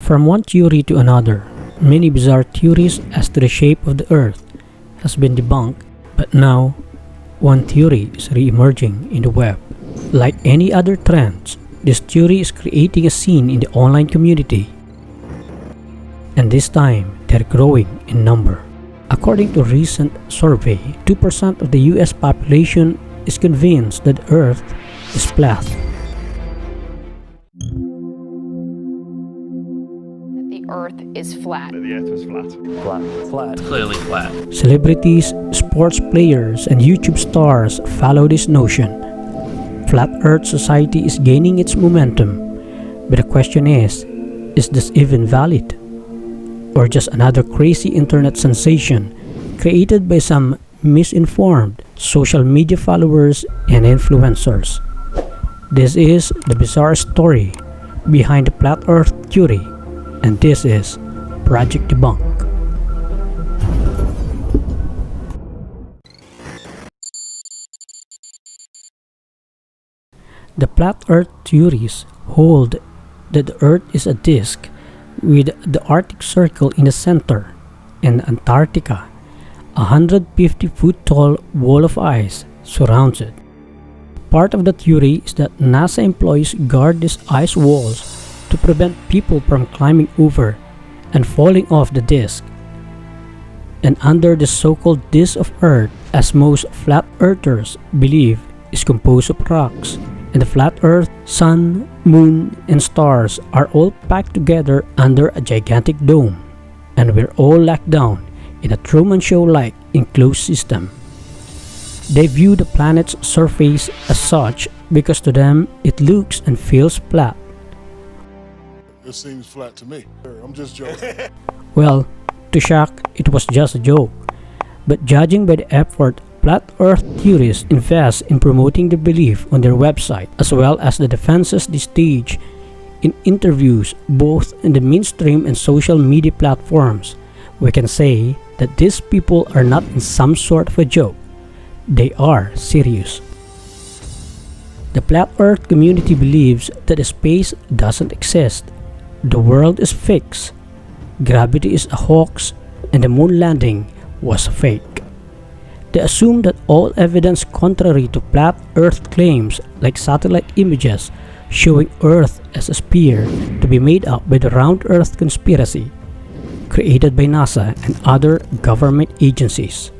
From one theory to another, many bizarre theories as to the shape of the Earth has been debunked, but now one theory is re-emerging in the web. Like any other trends, this theory is creating a scene in the online community, and this time they're growing in number. According to a recent survey, 2% of the US population is convinced that the Earth is flat. The Earth is flat. The Earth was flat. Flat. Clearly flat. Celebrities, sports players, and YouTube stars follow this notion. Flat Earth society is gaining its momentum, but the question is this even valid? Or just another crazy internet sensation created by some misinformed social media followers and influencers? This is the bizarre story behind the Flat Earth theory, and this is Project Debunked. The Flat Earth theories hold that the Earth is a disk with the Arctic Circle in the center and Antarctica, a 150-foot tall wall of ice, surrounds it. Part of the theory is that NASA employees guard these ice walls to prevent people from climbing over and falling off the disk. And under the so-called disk of Earth, as most flat earthers believe, is composed of rocks, and the flat Earth, sun, moon, and stars are all packed together under a gigantic dome, and we're all locked down in a Truman Show-like enclosed system. They view the planet's surface as such because to them it looks and feels flat. It seems flat to me. I'm just joking. Well, to shock, it was just a joke. But judging by the effort Flat Earth theorists invest in promoting the belief on their website, as well as the defenses they stage in interviews both in the mainstream and social media platforms, we can say that these people are not in some sort of a joke. They are serious. The Flat Earth community believes that space doesn't exist, the world is fixed, gravity is a hoax, and the moon landing was a fake. They assume that all evidence contrary to flat Earth claims, like satellite images showing Earth as a sphere, to be made up by the round Earth conspiracy created by NASA and other government agencies,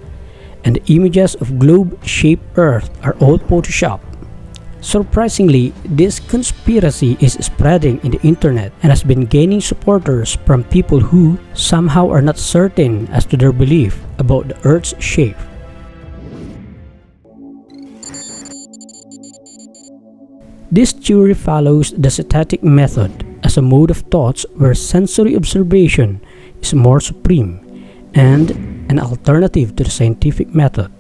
and the images of globe-shaped Earth are all Photoshopped. Surprisingly, this conspiracy is spreading in the internet and has been gaining supporters from people who somehow are not certain as to their belief about the Earth's shape. This theory follows the synthetic method as a mode of thought where sensory observation is more supreme and an alternative to the scientific method.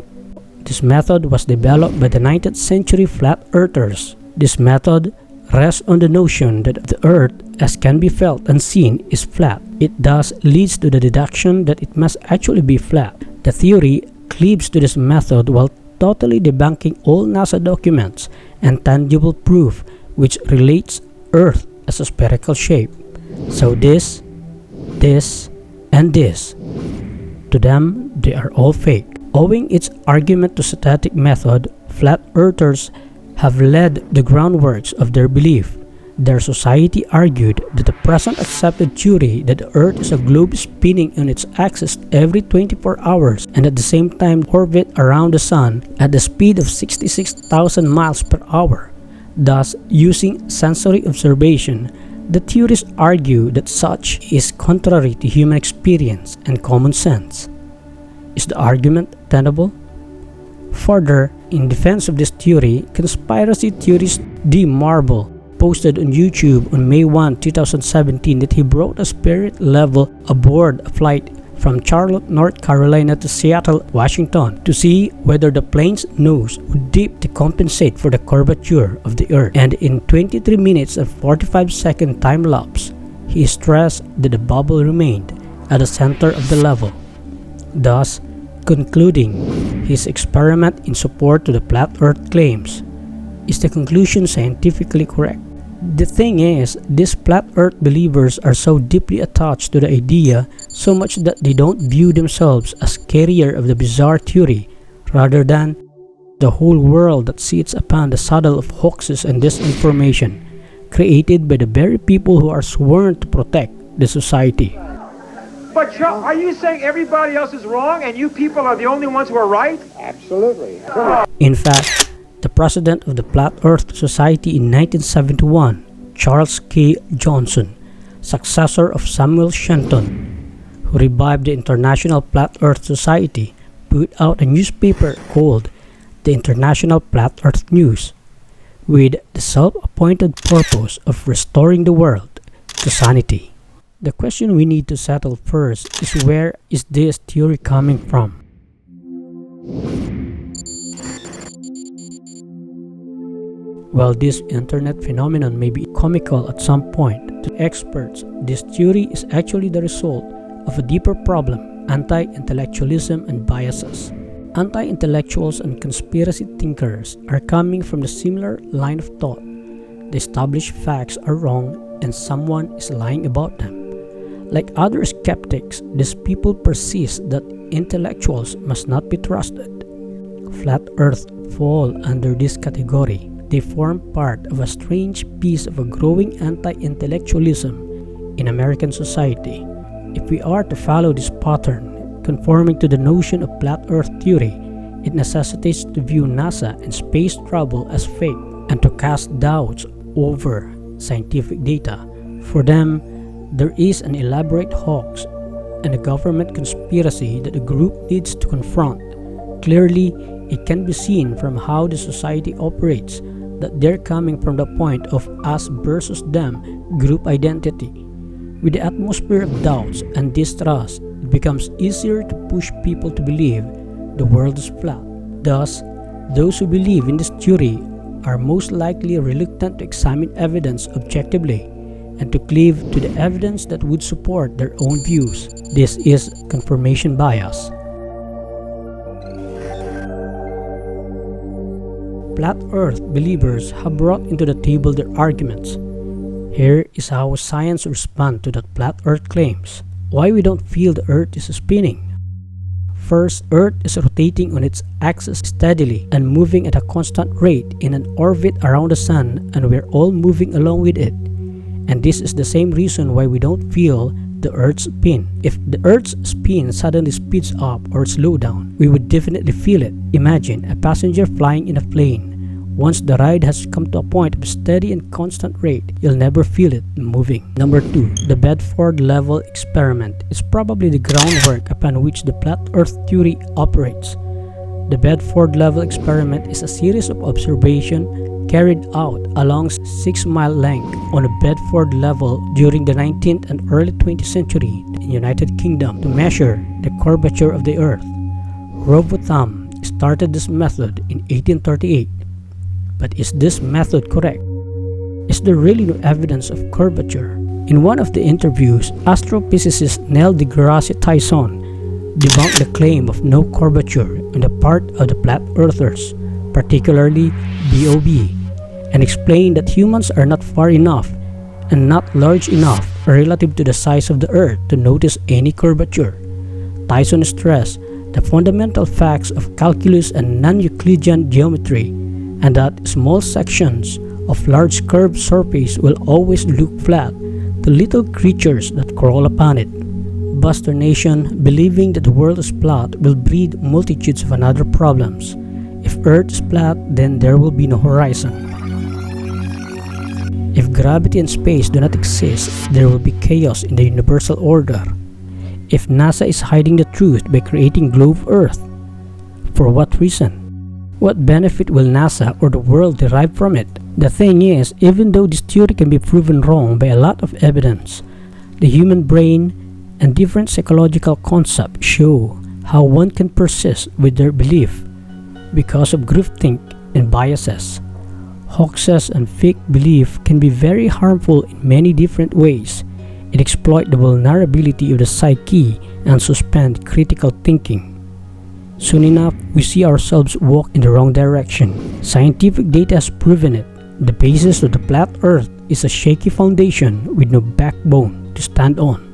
This method was developed by the 19th century flat earthers. This method rests on the notion that the Earth, as can be felt and seen, is flat. It thus leads to the deduction that it must actually be flat. The theory cleaves to this method while totally debunking all NASA documents and tangible proof which relates Earth as a spherical shape. So this, and this, to them, they are all fake. Owing its argument to synthetic method, flat earthers have led the groundworks of their belief. Their society argued that the present accepted theory that the Earth is a globe spinning on its axis every 24 hours and at the same time orbit around the Sun at the speed of 66,000 miles per hour. Thus, using sensory observation, the theorists argue that such is contrary to human experience and common sense. Is the argument tenable? Further, in defense of this theory, conspiracy theorist Deem posted on YouTube on May 1, 2017 that he brought a spirit level aboard a flight from Charlotte, North Carolina to Seattle, Washington to see whether the plane's nose would dip to compensate for the curvature of the Earth. And in 23 minutes and 45-second time lapse, he stressed that the bubble remained at the center of the level, thus concluding his experiment in support to the flat Earth claims. Is the conclusion scientifically correct? The thing is, these flat earth believers are so deeply attached to the idea so much that they don't view themselves as carrier of the bizarre theory, rather than the whole world that sits upon the saddle of hoaxes and disinformation, created by the very people who are sworn to protect the society. But Chuck, are you saying everybody else is wrong and you people are the only ones who are right? Absolutely. In fact, the president of the Flat Earth Society in 1971, Charles K. Johnson, successor of Samuel Shenton, who revived the International Flat Earth Society, put out a newspaper called the International Flat Earth News, with the self-appointed purpose of restoring the world to sanity. The question we need to settle first is, where is this theory coming from? While this internet phenomenon may be comical at some point, to experts, this theory is actually the result of a deeper problem: anti-intellectualism and biases. Anti-intellectuals and conspiracy thinkers are coming from the similar line of thought. The established facts are wrong and someone is lying about them. Like other skeptics, these people persist that intellectuals must not be trusted. Flat Earth fall under this category. They form part of a strange piece of a growing anti-intellectualism in American society. If we are to follow this pattern, conforming to the notion of flat earth theory, it necessitates to view NASA and space travel as fake and to cast doubts over scientific data. For them, there is an elaborate hoax and a government conspiracy that the group needs to confront. Clearly, it can be seen from how the society operates that they're coming from the point of us versus them group identity. With the atmosphere of doubts and distrust, it becomes easier to push people to believe the world is flat. Thus, those who believe in this theory are most likely reluctant to examine evidence objectively and to cleave to the evidence that would support their own views. This is confirmation bias. Flat Earth believers have brought into the table their arguments. Here is how science responds to that flat Earth claims. Why we don't feel the Earth is spinning. First, Earth is rotating on its axis steadily and moving at a constant rate in an orbit around the Sun, and we're all moving along with it. And this is the same reason why we don't feel the Earth's spin. If the Earth's spin suddenly speeds up or slows down, we would definitely feel it. Imagine a passenger flying in a plane. Once the ride has come to a point of steady and constant rate, you'll never feel it moving. Number 2. The Bedford Level Experiment is probably the groundwork upon which the flat Earth theory operates. The Bedford Level Experiment is a series of observations carried out along 6-mile length on a Bedford level during the 19th and early 20th century in the United Kingdom to measure the curvature of the Earth. Robotham started this method in 1838. But is this method correct? Is there really no evidence of curvature? In one of the interviews, astrophysicist Neil deGrasse Tyson debunked the claim of no curvature on the part of the flat earthers, particularly Bob, and explained that humans are not far enough and not large enough relative to the size of the Earth to notice any curvature. Tyson stressed the fundamental facts of calculus and non-Euclidean geometry, and that small sections of large curved surface will always look flat to little creatures that crawl upon it. Consternation, believing that the world is flat, will breed multitudes of other problems. If Earth is flat, then there will be no horizon. If gravity and space do not exist, there will be chaos in the universal order. If NASA is hiding the truth by creating globe Earth, for what reason? What benefit will NASA or the world derive from it? The thing is, even though this theory can be proven wrong by a lot of evidence, the human brain and different psychological concepts show how one can persist with their belief because of groupthink and biases. Hoaxes and fake belief can be very harmful in many different ways. It exploits the vulnerability of the psyche and suspend critical thinking. Soon enough, we see ourselves walk in the wrong direction. Scientific data has proven it. The basis of the flat Earth is a shaky foundation with no backbone to stand on.